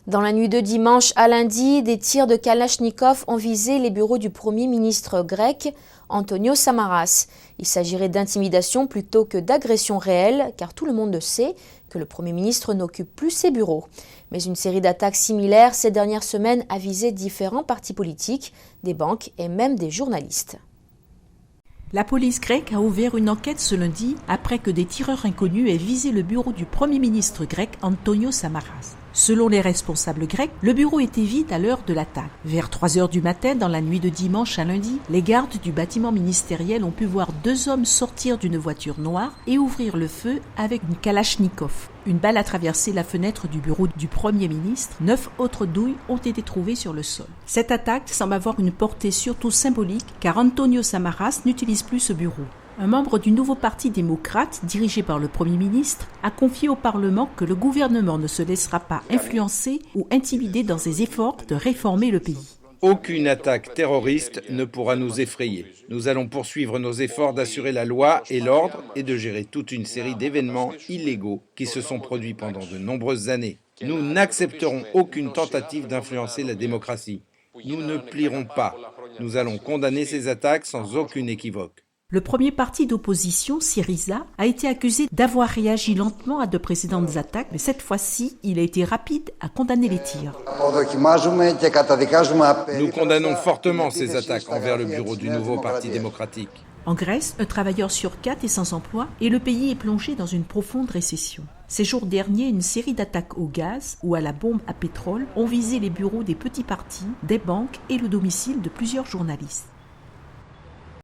Dans la nuit de dimanche à lundi, des tirs de Kalachnikov ont visé les bureaux du Premier ministre grec, Antonio Samaras. Il s'agirait d'intimidation plutôt que d'agression réelle, car tout le monde sait que le Premier ministre n'occupe plus ses bureaux. Mais une série d'attaques similaires ces dernières semaines a visé différents partis politiques, des banques et même des journalistes. La police grecque a ouvert une enquête ce lundi après que des tireurs inconnus aient visé le bureau du Premier ministre grec Antonio Samaras. Selon les responsables grecs, le bureau était vide à l'heure de l'attaque. Vers 3 heures du matin, dans la nuit de dimanche à lundi, les gardes du bâtiment ministériel ont pu voir 2 hommes sortir d'une voiture noire et ouvrir le feu avec une Kalachnikov. Une balle a traversé la fenêtre du bureau du Premier ministre. 9 autres douilles ont été trouvées sur le sol. Cette attaque semble avoir une portée surtout symbolique car Antonio Samaras n'utilise plus ce bureau. Un membre du nouveau parti démocrate, dirigé par le Premier ministre, a confié au Parlement que le gouvernement ne se laissera pas influencer ou intimider dans ses efforts de réformer le pays. Aucune attaque terroriste ne pourra nous effrayer. Nous allons poursuivre nos efforts d'assurer la loi et l'ordre et de gérer toute une série d'événements illégaux qui se sont produits pendant de nombreuses années. Nous n'accepterons aucune tentative d'influencer la démocratie. Nous ne plierons pas. Nous allons condamner ces attaques sans aucune équivoque. Le premier parti d'opposition, Syriza, a été accusé d'avoir réagi lentement à de précédentes attaques, mais cette fois-ci, il a été rapide à condamner les tirs. Nous condamnons fortement ces attaques envers le bureau du nouveau parti démocratique. En Grèce, un travailleur sur 4 est sans emploi et le pays est plongé dans une profonde récession. Ces jours derniers, une série d'attaques au gaz ou à la bombe à pétrole ont visé les bureaux des petits partis, des banques et le domicile de plusieurs journalistes.